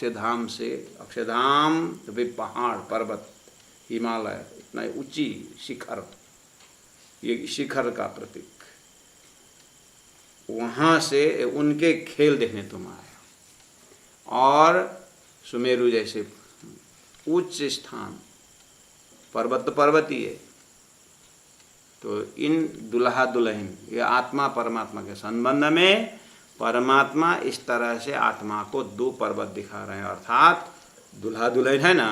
अक्षयधाम से, अक्षयधाम भी पहाड़ पर्वत हिमालय इतना ऊंची शिखर, ये शिखर का प्रतीक, वहाँ से उनके खेल देखने तुम आए। और सुमेरु जैसे उच्च स्थान, पर्वत तो पर्वत ही है। तो इन दुल्हा दुल्हन, ये आत्मा परमात्मा के संबंध में परमात्मा इस तरह से आत्मा को दो पर्वत दिखा रहे हैं, अर्थात दुल्हा दुल्हन है ना,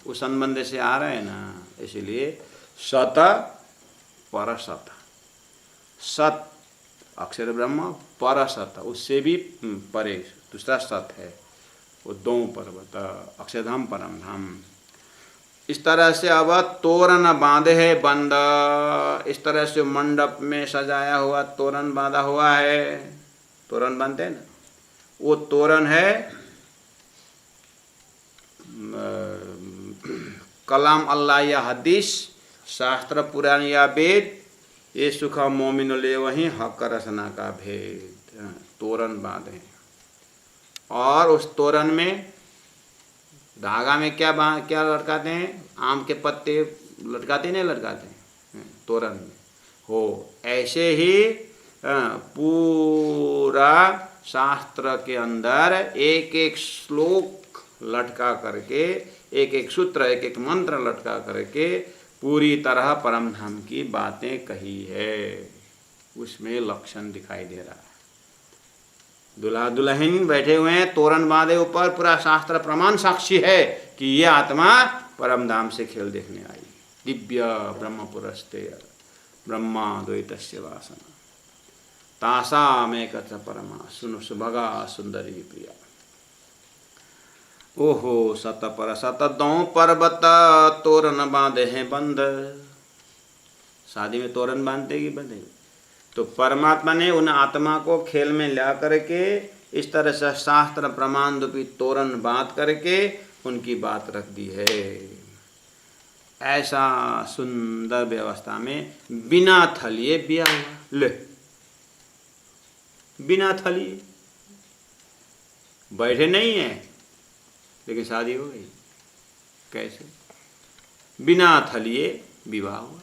उस संबंध से आ रहे हैं ना। इसीलिए सत पर सत, सत अक्षर ब्रह्म, पर सत उससे भी परे दूसरा सत है, वो दो पर्वत अक्षरधाम परम धाम। इस तरह से अब तोरण बांधे है बंद, इस तरह से मंडप में सजाया हुआ तोरण बांधा हुआ है, तोरण बांधते हैं ना, वो तोरण है कलाम अल्लाह या हदीस, शास्त्र पुराण या वेद, ये सुख मोमिन ले वहीं हक रसना का भेद। तोरण बांधे और उस तोरण में धागा में क्या लटकाते हैं, आम के पत्ते लटकाते नहीं लटकाते हैं तोरण में हो। ऐसे ही पूरा शास्त्र के अंदर एक एक श्लोक लटका करके, एक एक सूत्र, एक एक मंत्र लटका करके पूरी तरह परम धाम की बातें कही है, उसमें लक्षण दिखाई दे रहा है। दुल्हा दुल्हन बैठे हुए हैं तोरण बांधे ऊपर, पूरा शास्त्र प्रमाण साक्षी है कि ये आत्मा परम धाम से खेल देखने आई। दिव्य ब्रह्म पुरस्ते ब्रह्मा द्वैतस्य वासना तासाम एकत्र परमा सुनो सुभगा सुंदरी प्रिया। ओहो सत पर सत दो पर्वत तोरण बांधे हैं बंद। शादी में तोरण बांधते कि बंधे? तो परमात्मा ने उन आत्मा को खेल में ला करके इस तरह से शास्त्र प्रमाण रूपी तोरण बांध करके उनकी बात रख दी है। ऐसा सुंदर व्यवस्था में बिना थलिए ब्याह हुआ। ले, बिना थलिए बैठे नहीं है लेकिन शादी हो गई। कैसे? बिना थलिए विवाह हुआ।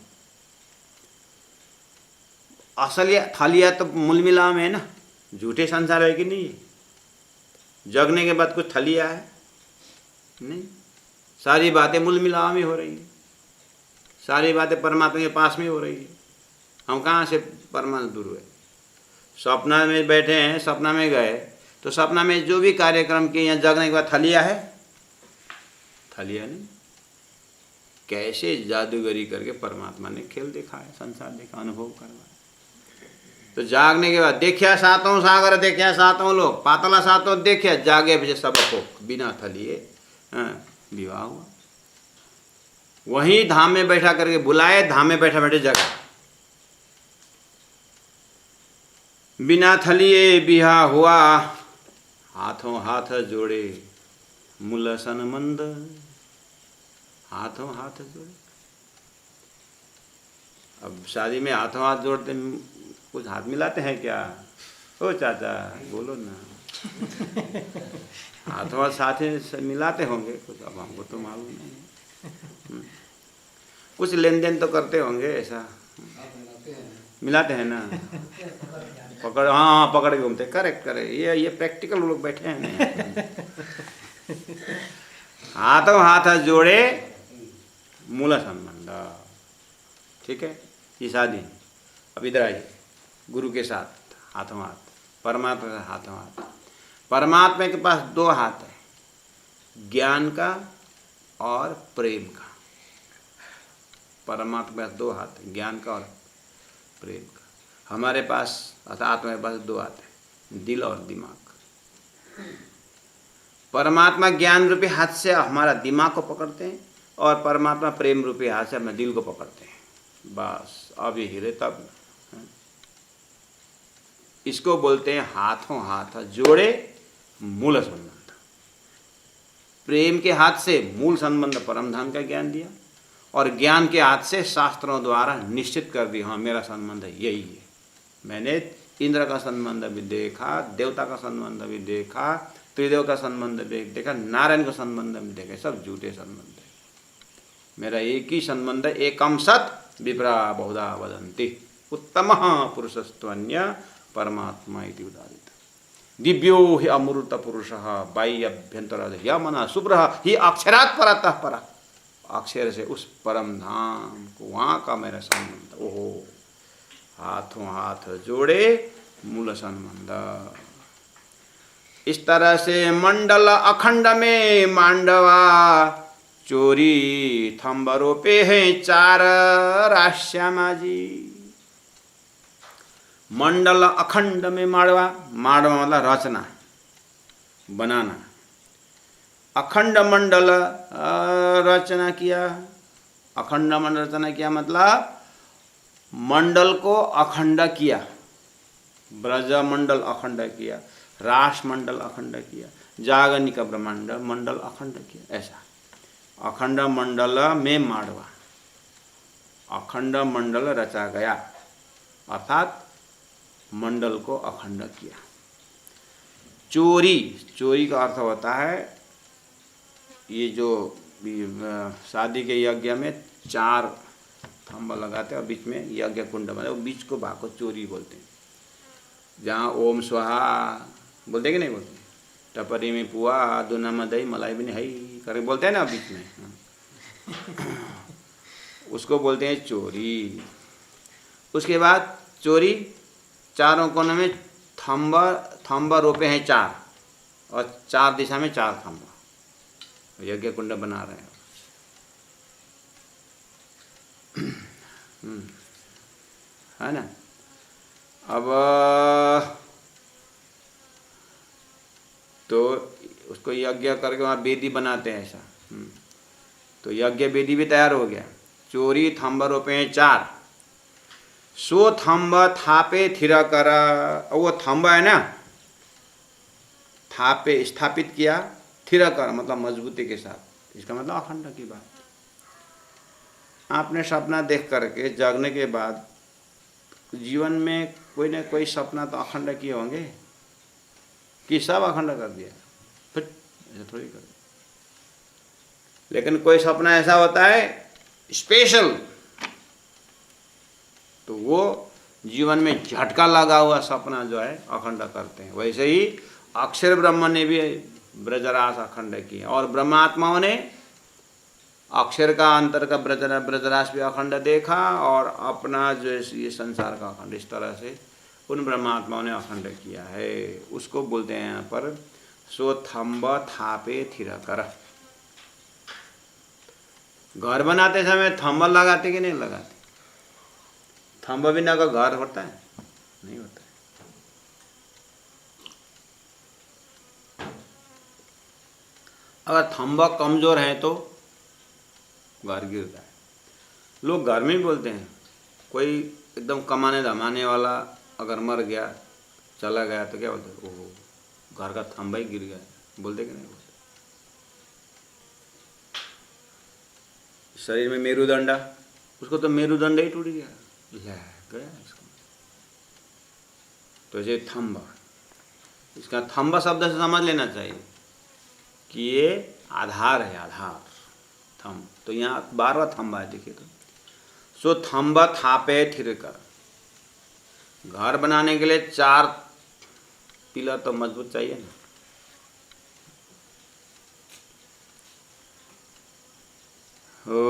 असल थलिया तो मूल मिलाव में है ना, झूठे संसार है कि नहीं है? जगने के बाद कुछ थलिया है नहीं, सारी बातें मूल मिलाव में हो रही है, सारी बातें परमात्मा के पास में हो रही है। हम कहाँ से परमात्मा दूर हुए? सपना में बैठे हैं, सपना में गए तो सपना में जो भी कार्यक्रम किए, यहाँ जगने के बाद थलिया है? थलिया नहीं। कैसे जादूगरी करके परमात्मा ने खेल देखा है, संसार देखा, अनुभव करवाया। तो जागने के बाद देखिया सातों सागर, देखिया सातों लोग, पातला सातों देखिया, जागे बजे सब को बिना थलिए विवाह हुआ। वहीं धाम में बैठा करके बुलाए, धाम में बैठा बैठे जगा। बिना थलिए बिहा हुआ, हाथों हाथ जोड़े मूल संबंध, हाथों हाथ जोड़े। अब शादी में हाथों हाथ जोड़ते, कुछ हाथ मिलाते हैं क्या? ओ चाचा बोलो ना। हाथों हाथ साथ मिलाते होंगे कुछ, अब हमको तो मालूम नहीं। कुछ लेन देन तो करते होंगे, ऐसा मिलाते हैं ना, पकड़, हाँ पकड़ के घूमते। करेक्ट करे, ये प्रैक्टिकल लोग बैठे हैं ना। हाथों हाथ जोड़े मूल संबंध, ठीक है। ये शादी। अब इधर आइए, गुरु के साथ हाथों हाथ, परमात्मा के हाथों हाथ। परमात्मा के पास दो हाथ है, ज्ञान का और प्रेम का। परमात्मा के पास दो हाथ है, ज्ञान का और प्रेम का। हमारे पास अर्थात आत्मा के पास दो हाथ है, दिल और दिमाग। परमात्मा ज्ञान रूपी हाथ से हमारा दिमाग को पकड़ते हैं और परमात्मा प्रेम रूपी हाथ से अपने दिल को पकड़ते हैं। बस अब ये हिले तब। इसको बोलते हैं हाथों हाथ जोड़े मूल संबंध। प्रेम के हाथ से मूल संबंध परम धाम का ज्ञान दिया और ज्ञान के हाथ से शास्त्रों द्वारा निश्चित कर दिया, हाँ मेरा संबंध यही है। मैंने इंद्र का संबंध भी देखा, देवता का संबंध भी देखा, त्रिदेव का संबंध देखा, नारायण का संबंध में देखा, सब झूठे संबंध है। मेरा एक ही संबंध है, एकम सत विप्रा बहुधा वदन्ति उत्तम पुरुषस्त्वन्य परमात्मा इति उदाहरित। दिव्यो हि अमृत पुरुष बाह्य अभ्यंतर यमना शुभ्र ही अक्षरात् परतः पर, अक्षर से उस परम धाम को, वहाँ का मेरा संबंध। ओहो, हाथों हाथ जोड़े मूल संबंध। इस तरह से मंडल अखंड में मांडवा, चोरी थंबरों पे है 4 राश्यामा जी। मंडल अखंड में माड़वा, माड़वा मतलब रचना, बनाना। अखंड मंडल रचना किया, अखंड मंडल रचना किया मतलब मंडल को अखंड किया, ब्रज मंडल अखंड किया, रास मंडल अखंड किया, जागनिक ब्रह्मांड मंडल अखंड किया। ऐसा अखंड मंडल में माड़वा, अखंड मंडल रचा गया, अर्थात मंडल को अखंड किया। चोरी, चोरी का अर्थ होता है ये जो शादी के यज्ञ में 4 थंब लगाते हैं और बीच में यज्ञ कुंड बनाते, वो बीच को भाग को चोरी बोलते हैं। जहाँ ओम स्वाहा बोलते कि नहीं बोलते, टपरी में पुआ दुना में दही मलाई भी नहीं है करके बोलते हैं ना बीच में, उसको बोलते हैं चोरी। उसके बाद चोरी, चारों कोनों में थंब रोपे हैं 4 और 4 दिशा में 4 थंब, यज्ञ कुंड बना रहे हैं। है ना। अब तो उसको यज्ञ करके वहाँ वेदी बनाते हैं ऐसा। तो यज्ञ वेदी भी तैयार हो गया। चोरी थंब रोपे हैं 4, सो थंब थापे थिर कर, वो थंब है ना, थापे स्थापित किया, थिर कर मतलब मजबूती के साथ, इसका मतलब अखंड की बात। आपने सपना देख करके जागने के बाद जीवन में कोई ना कोई सपना तो अखंड किए होंगे कि सब अखंड कर दिया, फिर ऐसा थोड़ी कर। लेकिन कोई सपना ऐसा होता है स्पेशल, तो वो जीवन में झटका लगा हुआ सपना जो है अखंड करते हैं। वैसे ही अक्षर ब्रह्म ने भी ब्रजरास अखंड किए, और ब्रह्मात्माओं ने अक्षर का अंतर का ब्रजरास भी अखंड देखा, और अपना जो ये संसार का अखंड, इस तरह से उन ब्रह्मात्माओं ने अखंड किया है। उसको बोलते हैं यहाँ पर सो थंब थापे थिर कर। घर बनाते समय थंब लगाते कि नहीं लगाते? थंब बिना का घर होता है? नहीं होता है। अगर थंब कमजोर है तो घर गिरता है। लोग घर में ही बोलते हैं, कोई एकदम कमाने धमाने वाला अगर मर गया, चला गया, तो क्या बोलते हैं? ओहो, घर का थंबा ही गिर गया। बोलते कि नहीं बोलते? शरीर में मेरुदंड, उसको तो मेरुदंड ही टूट गया, गया इसको। तो ये थंबा, इसका थंबा शब्द से समझ लेना चाहिए कि ये आधार है, आधार थंब। तो यहाँ 12वां थंबा है, देखिए। तो सो थंबा थापे थिर कर। घर बनाने के लिए 4 पिलर तो मजबूत चाहिए ना। हो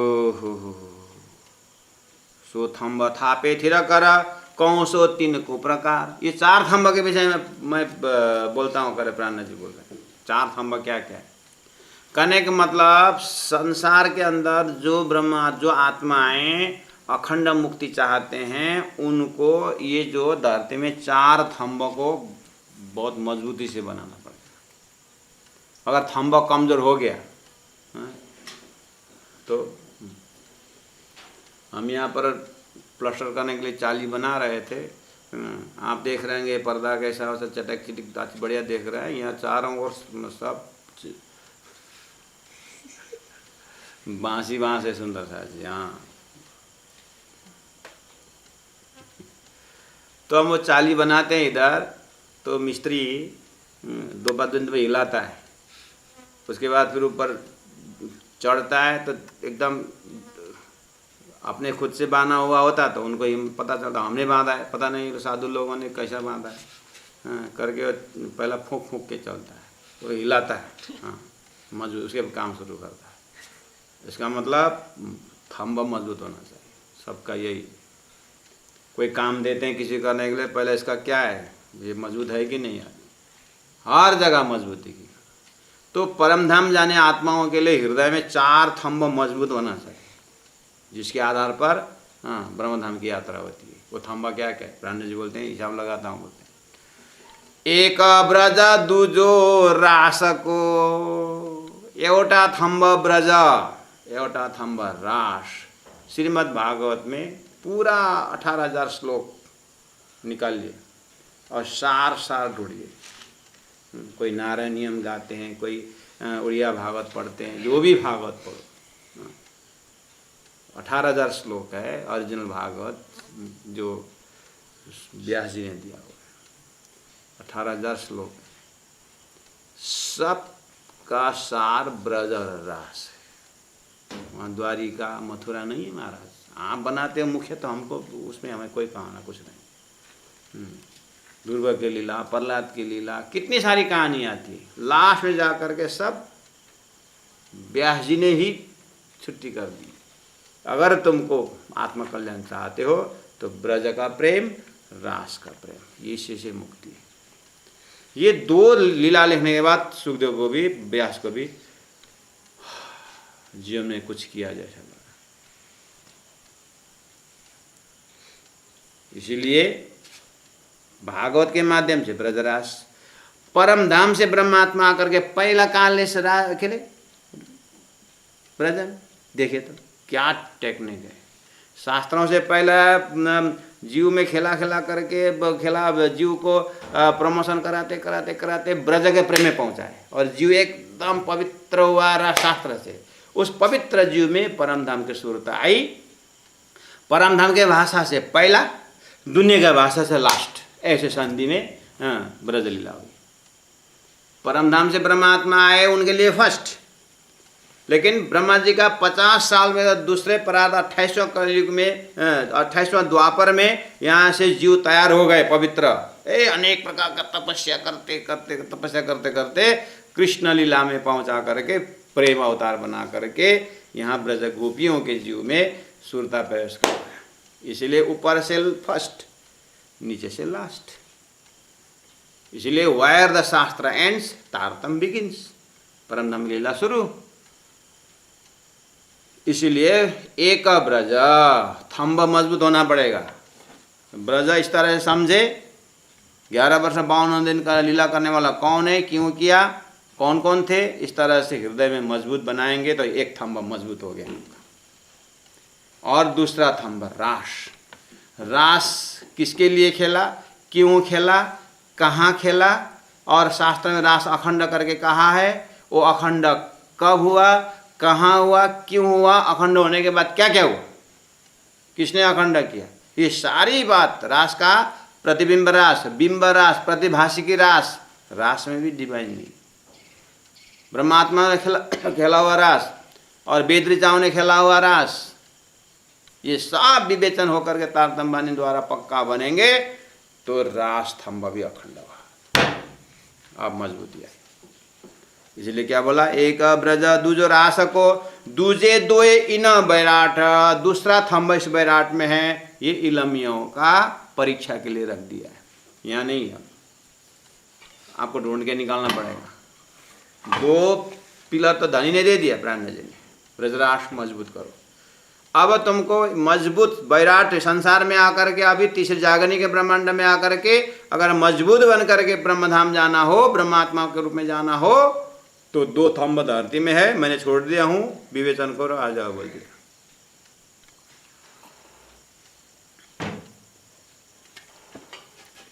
सो थंब थापे थिर कर कौशो 3 को प्रकार। ये 4 थंब के विषय में मैं बोलता हूँ, करे प्राण जी बोल रहे हैं। 4 थंब क्या क्या है कहने का मतलब, संसार के अंदर जो ब्रह्मा, जो आत्माएं अखंड मुक्ति चाहते हैं, उनको ये जो धरती में 4 थंब को बहुत मजबूती से बनाना पड़ेगा। अगर थंब कमजोर हो गया तो हम यहाँ पर प्लास्टर करने के लिए चाली बना रहे थे। आप देख रहे हैं पर्दा कैसा वैसा चटक चिटक बढ़िया देख रहे हैं। यहाँ चारों ओर सब बांस है, सुंदर सा जी। हाँ, तो हम वो चाली बनाते हैं इधर, तो मिस्त्री दो दिन में हिलाता है, उसके बाद फिर ऊपर चढ़ता है तो एकदम अपने खुद से बांधा हुआ होता तो उनको ही पता चलता हमने बांधा है, पता नहीं साधु लोगों ने कैसा बांधा है। हाँ, करके पहला फूंक फूंक के चलता है, तो हिलाता है, हाँ मजबूत, उसके काम शुरू करता है। इसका मतलब थंब मजबूत होना चाहिए सबका। यही कोई काम देते हैं किसी करने के लिए, पहले इसका क्या है, ये मजबूत है कि नहीं, हर जगह मजबूती की। तो परम धाम जाने आत्माओं के लिए हृदय में 4 थंब मजबूत होना चाहिए, जिसके आधार पर हाँ ब्रह्म धाम की यात्रा होती है। वो थंबा क्या क्या है, ब्राह्मण जी बोलते हैं, हिसाब लगाता हूँ, बोलते हैं एक ब्रज दूजो रासको, एउटा थंब ब्रज एउटा थंब रास। श्रीमद् भागवत में पूरा 18,000 श्लोक निकालिए और सार सार ढूंढिए। कोई नारायणियम गाते हैं, कोई उड़िया भागवत पढ़ते हैं, जो भी भागवत पढ़ो, 18,000 श्लोक है ओरिजिनल भागवत जो व्यास जी ने दिया हुआ है, 18,000 श्लोक। सब का सार ब्रज और रास है। वहाँ द्वारिका मथुरा नहीं है महाराज, आप बनाते हो मुख्य, तो हमको उसमें हमें कोई कहाना कुछ नहीं। दुर्गा की लीला, प्रहलाद की लीला, कितनी सारी कहानी आती है, लास्ट में जा कर के सब व्यास जी ने ही छुट्टी कर दी। अगर तुमको आत्मकल्याण चाहते हो तो ब्रज का प्रेम, रास का प्रेम, ये से मुक्ति है। ये 2 लीला लिखने के बाद सुखदेव को भी, व्यास को भी जीवन में कुछ किया जैसा लगा। इसीलिए भागवत के माध्यम से ब्रजरास, परम धाम से ब्रह्मात्मा आकर के पहला काल से खेले ब्रजन। देखिए तो क्या टेक्निक है। शास्त्रों से पहले जीव में खेला करके जीव को प्रमोशन कराते ब्रज के प्रेम में पहुंचाए, और जीव एकदम पवित्र हुआ रहा शास्त्र से। उस पवित्र जीव में परम धाम की सूरत आई। परम धाम के भाषा से पहला, दुनिया का भाषा से लास्ट, ऐसे संधि में ब्रज लीला हुई। परम धाम से ब्रह्मात्मा आए, उनके लिए फर्स्ट। लेकिन ब्रह्मा जी का 50 साल में दूसरे परार्थ 28वें कलयुग में, 28वें द्वापर में यहाँ से जीव तैयार हो गए पवित्र। अनेक प्रकार का तपस्या करते करते कृष्ण लीला में पहुंचा करके प्रेम अवतार बना करके यहाँ ब्रज गोपियों के जीव में सुरता प्रवेश कर रहा है। इसीलिए ऊपर से फर्स्ट, नीचे से लास्ट। इसलिए वायर द शास्त्र एंड्स तारतम बिगिंस, परम धाम लीला शुरू। इसीलिए एक ब्रज, थंब मजबूत होना पड़ेगा। ब्रज इस तरह से समझे, 11 वर्ष 52 दिन का लीला करने वाला कौन है, क्यों किया, कौन कौन थे, इस तरह से हृदय में मजबूत बनाएंगे तो एक थंब मजबूत हो गया। और दूसरा थंब रास। रास किसके लिए खेला, क्यों खेला, कहाँ खेला, और शास्त्र में रास अखंड करके कहा है। वो अखंड कब हुआ, कहाँ हुआ, क्यों हुआ, अखंड होने के बाद क्या क्या हुआ, किसने अखंड किया, ये सारी बात। रास का प्रतिबिंब रास, बिंब रास, प्रतिभाषिकी रास, रास में भी डिवाइन नहीं। ब्रह्मात्मा ने खेला हुआ रास और वेद ऋचाओं ने खेला हुआ रास, ये सब विवेचन होकर के तारतम्य द्वारा पक्का बनेंगे तो रास थंब भी अखंड हुआ। अब मजबूती आई। इसलिए क्या बोला, एक ब्रज दूजो रास को, दूजे दोए इन बैराट। दूसरा थंब इस बैराट में है, ये इलमियों का परीक्षा के लिए रख दिया है, यहाँ नहीं है, आपको ढूंढ के निकालना पड़ेगा। 2 पिलर तो धनी ने दे दिया ब्रह्मा जी ने, ब्रजरास मजबूत करो। अब तुमको मजबूत बैराट संसार में आकर के, अभी तीसरे जागनी के ब्रह्मांड में आकर के अगर मजबूत बन करके ब्रह्मधाम जाना हो, ब्रह्मात्मा के रूप में जाना हो, तो 2 थंब धरती में है, मैंने छोड़ दिया हूं, विवेचन करो, आ जाओ बोल दिया।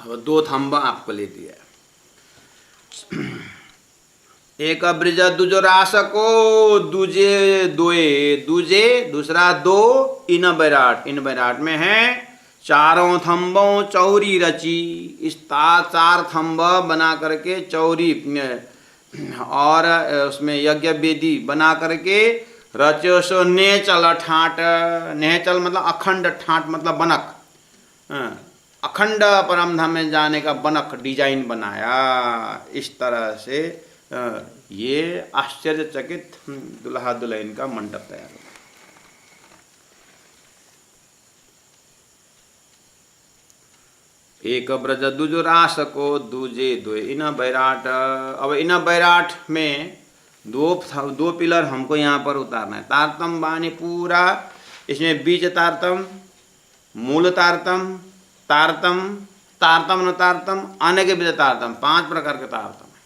अब 2 थंब आपको ले दिया। एक ब्रज दूजो रास को, दूजे दोए, दूजे दूसरा 2 इन बैराट। इन बैराट में है चारों थंबों चौरी रची, इस चार थंब बना करके चौरी और उसमें यज्ञ वेदी बना करके रचो सो नेचल ठाट। नेचल मतलब अखंड, ठाट मतलब बनक, अखंड परम धाम में जाने का बनक डिजाइन बनाया। इस तरह से ये आश्चर्यचकित दुल्हा दुल्हन का मंडप तैयार हुआ। एक ब्रज दुजो रास को दूजे दो इन बैराट। अब इन बैराट में दो पिलर हमको यहाँ पर उतारना है। तारतम बानी पूरा, इसमें बीज तारतम, मूल तारतम, तारतम, तारतम न तारतम, अनेक बीज तारतम, 5 प्रकार के तारतम है।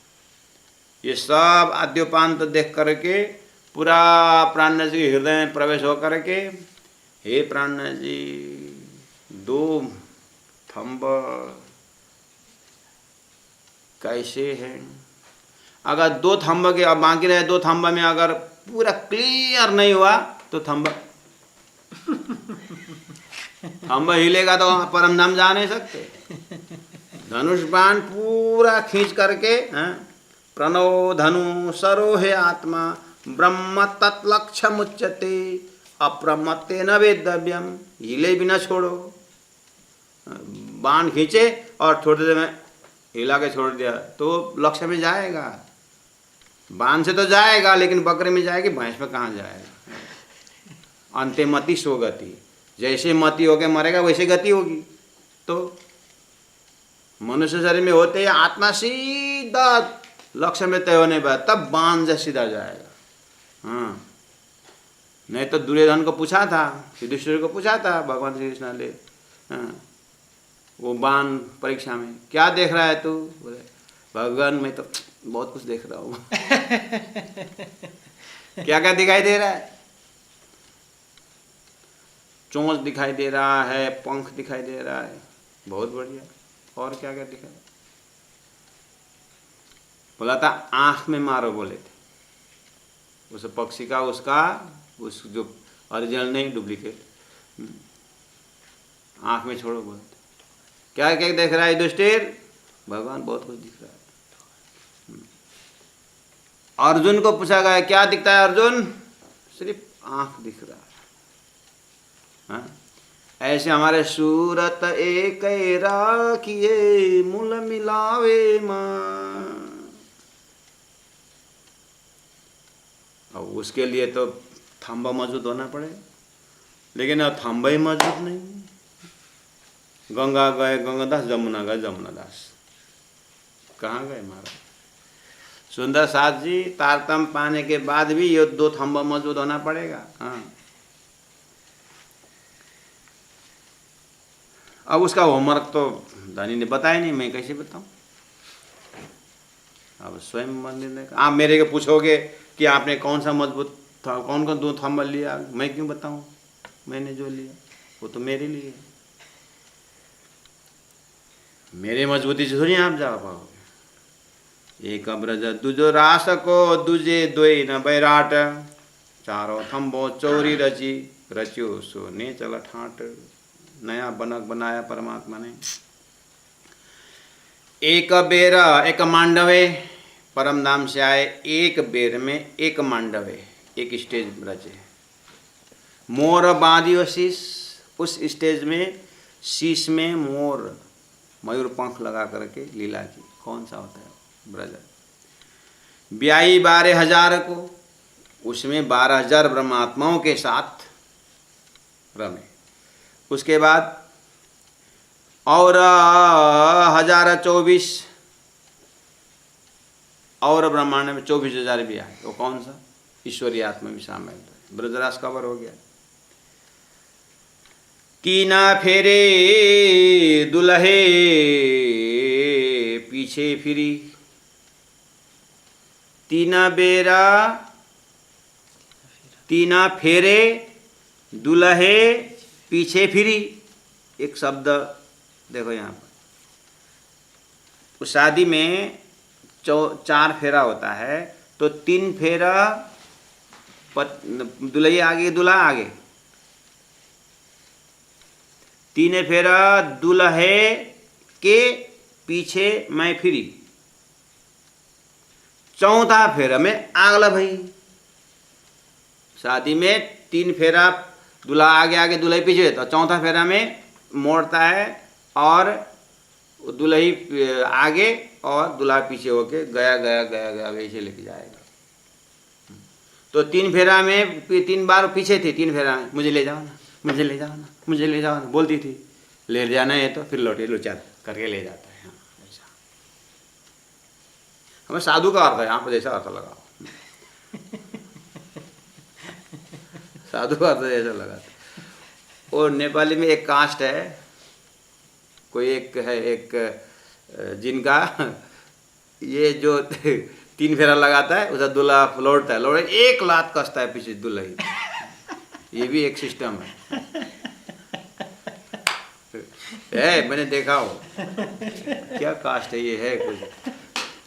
ये सब आद्योपांत देख करके पूरा प्राण जी के हृदय में प्रवेश हो करके, हे प्राण जी 2 थंब कैसे हैं? अगर 2 थंब के, अब बाकी रहे 2 थंब में अगर पूरा क्लियर नहीं हुआ तो थंब थंब हिलेगा तो परम धाम जा नहीं सकते। धनुष बाण पूरा खींच करके, प्रणो धनु सरोहे आत्मा ब्रह्म तत्लक्ष्य मुच्यते अप्रमत्ते न वेदव्यम। हिले भी न छोड़ो। बाण खींचे और थोड़ी देर में हिला के छोड़ दिया तो लक्ष्य में जाएगा। बाण से तो जाएगा लेकिन बकरे में जाएगी, भैंस में कहाँ जाएगा। अंत्यमति सो गति, जैसे मति होके मरेगा वैसे गति होगी। तो मनुष्य शरीर में होते ही आत्मा सीधा लक्ष्य में तय होने पर तब बाण से सीधा जाएगा। नहीं तो दुर्योधन को पूछा था, युधिष्ठिर को पूछा था भगवान श्री कृष्ण ने, वो बाण परीक्षा में, क्या देख रहा है तू? बोले भगवान मैं तो बहुत कुछ देख रहा हूँ। क्या क्या दिखाई दे रहा है? चोंच दिखाई दे रहा है, पंख दिखाई दे रहा है, बहुत बढ़िया। और क्या क्या दिखाई? बोला था आंख में मारो बोले थे उस पक्षी का, उसका उस जो ओरिजिनल नहीं डुप्लीकेट, आंख में छोड़ो बोलते। क्या क्या देख रहा है युधिष्ठिर? भगवान बहुत कुछ दिख रहा है। अर्जुन को पूछा गया क्या दिखता है अर्जुन? सिर्फ आंख दिख रहा है। ऐसे हमारे सूरत एक राखिए मूल मिलावे मां। अब उसके लिए तो थंबा मौजूद होना पड़ेगा, लेकिन अब थंबा ही मौजूद नहीं। गंगा गए गंगादास, जमुना गए जमुनादास, कहाँ गए महाराज? सुंदर साथ जी तारतम पाने के बाद भी ये 2 थंबा मौजूद होना पड़ेगा। अब उसका होमवर्क तो धनी ने बताया नहीं, मैं कैसे बताऊं? अब स्वयं मंदिर ने, आप मेरे को पूछोगे कि आपने कौन सा मजबूत था, कौन कौन 2 थंबा लिया, मैं क्यों बताऊं? मैंने जो लिया वो तो मेरे लिए, मेरे मजबूती से थोड़ी आप जा पाओगे। एक ब्रज दुजो रास को दूजे दोई न बैराट, चारों थंबो चौरी रची रचियो सो ने चला ठाट। नया बनक बनाया परमात्मा ने। एक बेर एक मांडवे, परम धाम से आए एक बेर में एक मांडवे, एक स्टेज रचे। मोर बांधियो शीश, उस स्टेज में शीश में मोर मयूर पंख लगा करके लीला की। कौन सा होता है ब्रज? ब्याई 12,000 को, उसमें 12,000 ब्रह्मात्माओं के साथ रमे। उसके बाद और 1024 और ब्रह्मांड में 24,000 भी आए। वो कौन सा? ईश्वरीय आत्मा भी शामिल है। ब्रजराज कवर हो गया। 3 फेरे दुल्हे पीछे फिरी, 3 बेरा 3 फेरे दुल्हे पीछे फिरी। एक शब्द देखो यहाँ पर, उस शादी में 4 फेरा होता है तो 3 फेरा दुल्हे आगे दूल्हा आगे, तीन फेरा दुल्हे के पीछे मैं फिरी, चौथा फेरा में अगला भाई। शादी में 3 फेरा दूल्हा आगे आगे दुल्हे पीछे, तो चौथा फेरा में मोड़ता है और दुल्ही आगे और दूल्हा पीछे होके गया गया गया गया वैसे लेके जाएगा। तो 3 फेरा में 3 बार पीछे थी, 3 फेरा में मुझे ले जाओ ना, मुझे ले जाओ ना, मुझे ले जाओ ना बोलती थी, ले जाना है तो फिर लौटे लो चल करके ले जाता है। हाँ, ऐसा हमें साधु का अर्थ है, यहाँ पर जैसा अर्थ लगाओ साधु का अर्थ जैसा लगाते। और नेपाली में एक कास्ट है, कोई एक है, एक जिनका ये जो 3 फेरा लगाता है उधर दूल्हा लौटता है, लौटे 1 लात कसता है पीछे दुल्ही। ये भी एक सिस्टम है, मैंने देखा हो। क्या कास्ट है ये, है कुछ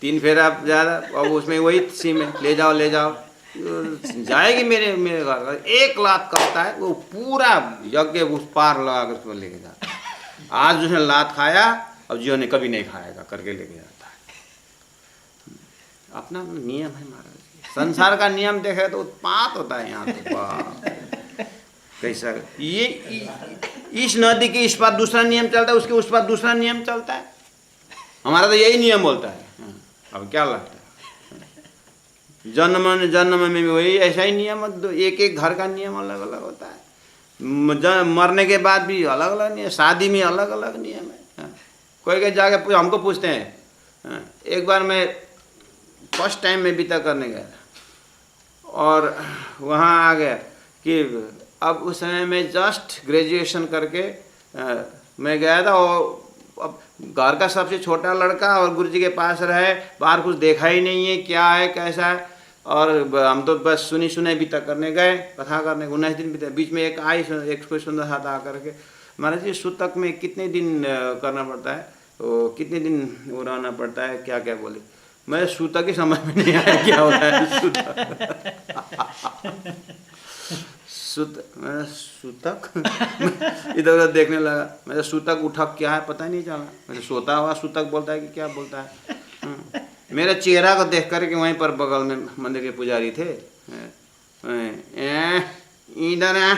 3 फेरा ज़्यादा, और उसमें वही सी में ले जाओ ले जाओ जाएगी मेरे घर, 1 लात कसता है वो पूरा यज्ञ उस पार लगा कर उसको लेके जाता है। आज उसने लात खाया, अब जियो ने कभी नहीं खाएगा करके लेके जाता है। अपना नियम है महाराज, संसार का नियम देखे तो उत्पात होता है यहाँ तो। कैसा ये इस नदी के इस पार दूसरा नियम चलता है, उसके उस पार दूसरा नियम चलता है। हमारा तो यही नियम बोलता है। अब क्या लगता है, जन्म में भी वही ऐसा ही नियम, एक एक घर का नियम अलग अलग होता है। मरने के बाद भी अलग अलग नियम, शादी में अलग अलग नियम है। कोई कोई जाके हमको पूछते हैं। एक बार मैं फर्स्ट टाइम में बीता करने गया और वहाँ आ गया कि अब उस समय में जस्ट ग्रेजुएशन करके मैं गया था, और अब घर का सबसे छोटा लड़का और गुरु जी के पास रहे, बाहर कुछ देखा ही नहीं है क्या है कैसा है, और हम तो बस सुनी सुनाई बीता करने गए, कथा करने 19 दिन बीते। बीच में एक आई, एक कोई सुंदर हाथ आ करके, महाराज जी सूतक में कितने दिन करना पड़ता है, तो कितने दिन वो रहना पड़ता है, क्या क्या बोले। मैं सूतक ही समझ में नहीं आया क्या होता है सूतक। सूतक इधर उधर देखने लगा, मैं सूतक उठक क्या है पता नहीं चला, मैं सोता हुआ सूतक बोलता है कि क्या बोलता है। मेरे चेहरा को देख कर के वहीं पर बगल में मंदिर के पुजारी थे, इधर है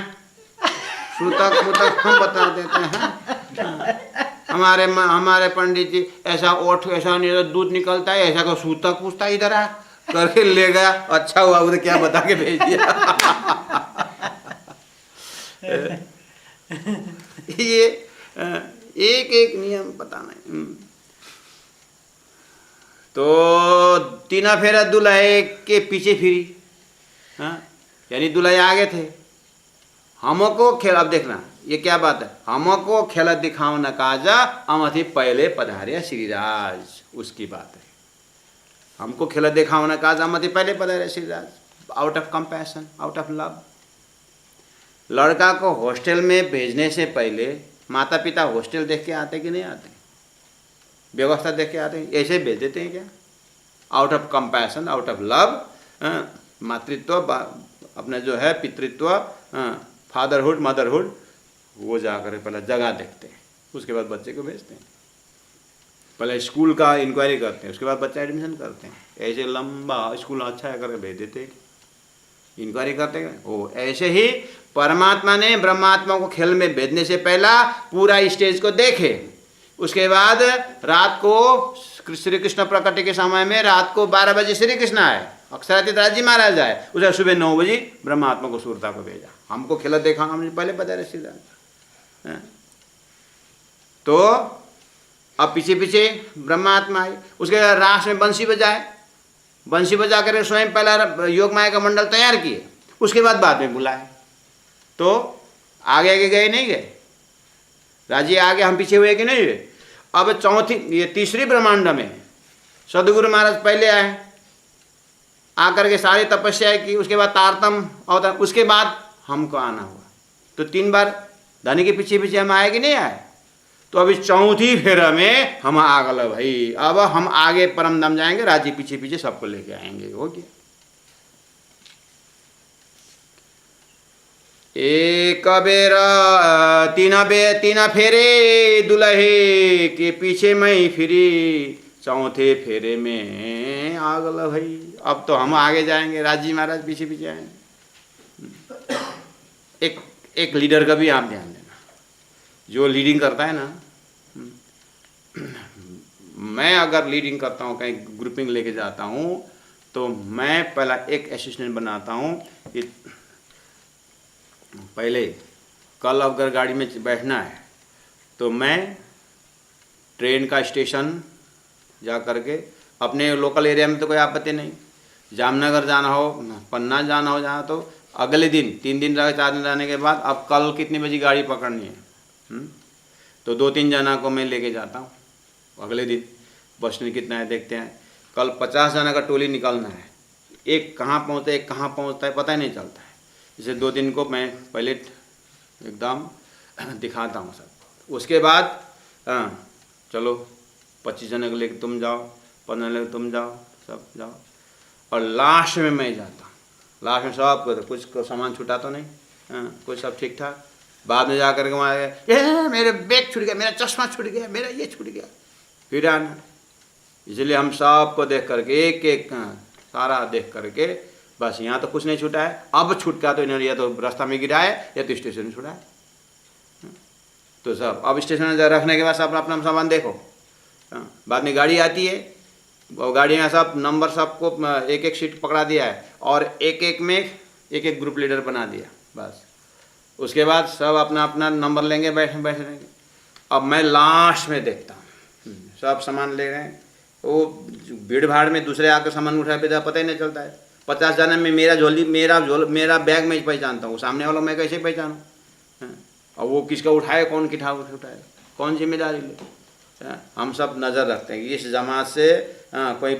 सूतक सूतक हम बता देते हैं। हमारे पंडित जी ऐसा ओठ ऐसा नहीं दूध निकलता है, ऐसा को सूतक पूछता है, इधर आ करके ले गया। अच्छा हुआ उसे क्या बता के भेज दिया। ये एक एक नियम पता नहीं। तो 3 फेरा दुल्हे के पीछे फिरी, हाँ यानी दुल्हे आगे थे। हमको खेल, अब देखना ये क्या बात है, हमको खेल दिखाओ न काजा अमथी पहले पधारे श्रीराज, उसकी बात है। हमको खेल दिखाओ न काजा अमथी पहले पधारे Shriraj, out of compassion, out of love. लड़का को हॉस्टल में भेजने से पहले माता पिता हॉस्टल देख के आते कि नहीं आते, व्यवस्था देख के आते हैं, ऐसे भेज देते हैं क्या? Out of compassion, out of love, मातृत्व अपना जो है पितृत्व, फादरहुड मदरहुड, वो जाकर पहले जगह देखते हैं, उसके बाद बच्चे को भेजते हैं। पहले स्कूल का इंक्वायरी करते हैं, उसके बाद बच्चा एडमिशन करते हैं। ऐसे लंबा स्कूल अच्छा है करके भेज देते हैं, इंक्वायरी करते हैं। वो ऐसे ही परमात्मा ने ब्रह्मात्मा को खेल में भेजने से पहला पूरा स्टेज को देखे, उसके बाद रात को श्री कृष्ण प्रकट के समय में रात को 12 बजे श्री कृष्ण आए, अक्षरातीत राज जी महाराज आए, उसे सुबह 9 बजे ब्रह्मात्मा को सूरता को भेजा। हमको खेला देखा, हमने पहले बता रहे सीधा। तो अब पीछे पीछे ब्रह्मात्मा आई, उसके रास में बंसी बजाए, बंसी बजा कर स्वयं पहला योग माया का मंडल तैयार किए, उसके बाद में बुलाए। तो आगे आगे गए नहीं गए, राजी आगे हम पीछे हुए कि नहीं हुए। अब ये तीसरी ब्रह्मांड में सदगुरु महाराज पहले आए, आकर के सारी तपस्या की, उसके बाद तारतम अवतार, उसके बाद हमको आना हुआ। तो 3 बार धनी के पीछे पीछे हम आए कि नहीं आए। तो अभी चौथी फेरा में हम आ गए भाई, अब हम आगे परम धाम जाएंगे, राजी पीछे पीछे सबको लेके आएंगे, हो गया। एक बेरा तीना फेरे दुल्हे के पीछे मैं फिरी, चौथे फेरे में आग लगी। अब तो हम आगे जाएंगे, राजी महाराज पीछे पीछे आएंगे। एक लीडर का भी आप ध्यान देना, जो लीडिंग करता है ना, मैं अगर लीडिंग करता हूँ, कहीं ग्रुपिंग लेके जाता हूँ, तो मैं पहला एक असिस्टेंट बनाता हूँ कि पहले कल अगर गाड़ी में बैठना है तो मैं ट्रेन का स्टेशन जा करके, अपने लोकल एरिया में तो कोई आपत्ति नहीं, जामनगर जाना हो, पन्ना जाना हो, जहाँ तो अगले दिन 3 दिन रह 4 दिन रहने के बाद अब कल कितनी बजे गाड़ी पकड़नी है, तो 2-3 जना को मैं लेके जाता हूँ। अगले दिन बस स्टैंड कितना है देखते हैं, कल 50 जना का टोली निकलना है, एक कहाँ पहुँचता है एक कहाँ पहुँचता है पता ही नहीं चलता है। इसे 2 दिन को मैं पहले एकदम दिखाता हूँ सब। उसके बाद चलो 25 जने को लेकर तुम जाओ, 15 लेकर तुम जाओ, सब जाओ, और लास्ट में मैं जाता हूँ। लास्ट में सब कुछ को सामान छूटा तो नहीं, कुछ सब ठीक ठाक। बाद में जा कर के वहाँ ये मेरे बैग छूट गया, मेरा चश्मा छूट गया, मेरा ये छूट गया, फिर आना। इसलिए हम सबको देख करके एक एक सारा देख करके, बस यहाँ तो कुछ नहीं छूटा है, अब छूट का तो इन्होंने या तो रास्ता में गिरा है या तो स्टेशन में छूटा है। तो सब अब स्टेशन में रखने के बाद सब अपना सामान देखो। बाद में गाड़ी आती है, और गाड़ी में सब नंबर सबको एक एक सीट पकड़ा दिया है, और एक एक में एक एक ग्रुप लीडर बना दिया। बस उसके बाद सब अपना अपना नंबर लेंगे, बैठेंगे। अब मैं लास्ट में देखता हूँ सब सामान ले रहे हैं, वो भीड़ भाड़ में दूसरे आकर सामान उठा पे पता ही नहीं चलता है। 50 जने में मेरा बैग में पहचानता हूँ, सामने वाला मैं कैसे पहचानूँ? और वो किसका उठाए, कौन किठा उठाए, कौन जिम्मेदारी ले। हम सब नज़र रखते हैं कि इस जमात से कोई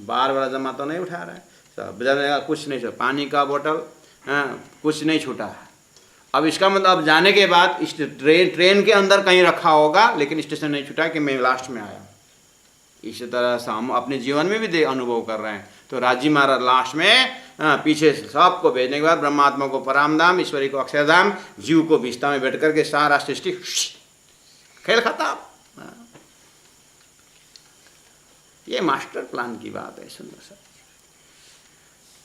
बार वाला जमा तो नहीं उठा रहा है, सब कुछ नहीं छूटा, पानी का बोतल कुछ नहीं छूटा है। अब इसका मतलब अब जाने के बाद ट्रेन के अंदर कहीं रखा होगा, लेकिन स्टेशन नहीं छूटा कि मैं लास्ट में आया। इसी तरह से हम अपने जीवन में भी अनुभव कर रहे हैं। तो राजी महाराज लास्ट में पीछे सबको भेजने के बाद ब्रह्मात्मा को परामधाम, ईश्वरी को अक्षरधाम, जीव को विस्ता में बैठ करके सारा सृष्टि खेल खत्म। ये मास्टर प्लान की बात है, सुंदर सा।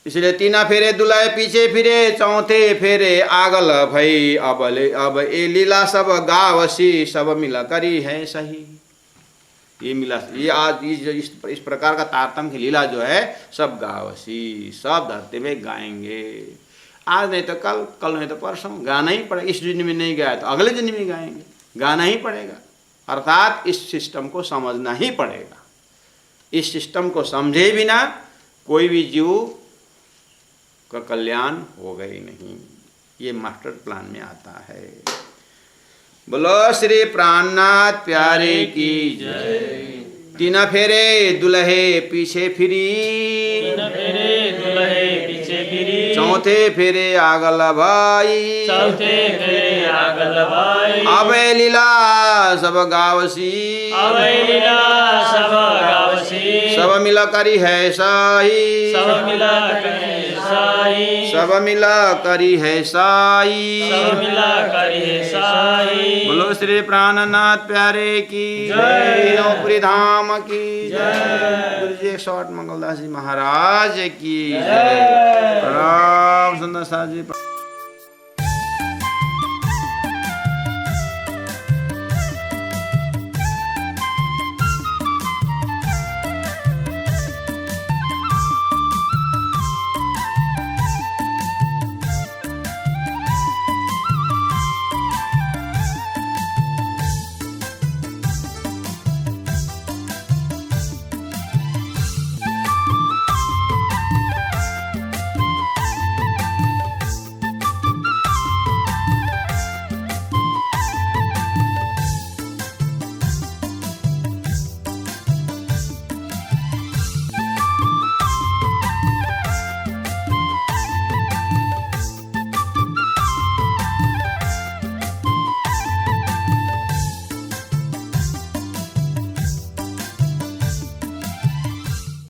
इसलिए 3 फेरे दुल्हे पीछे फिरे, चौथे फेरे आगल भई, अब ए लीला सब गावसी, सब मिला करी है सही। ये मिला, ये आज इस प्रकार का तारतम्य की लीला जो है सब गावसी, सब धरती में गाएंगे। आज नहीं तो कल नहीं तो परसों गाना ही पड़ेगा। इस जन्म में नहीं गाया तो अगले जन्म में गाएंगे, गाना ही पड़ेगा। अर्थात इस सिस्टम को समझना ही पड़ेगा। इस सिस्टम को समझे बिना कोई भी जीव का कल्याण होगा ही नहीं। ये मास्टर प्लान में आता है। बोलो श्री प्राणनाथ प्यारे की जय। 3 फेरे दुल्हे पीछे फिरी, 3 फेरे दुल्हे पीछे फिरी, चौथे फेरे आगल भाई, चौथे फेरे आगल भाई, अब लीला सब गावसी, अब लीला सब गावसी, सब मिला करी है साई, सब मिला करी साई, सब मिला करी है साई, सब मिला करी है साई। बोलो श्री प्राणनाथ प्यारे की जय। तीनों धाम की जय। गुरु जी 108 मंगलदास जी महाराज की जय। प्रणाम सुंदर साथ जी।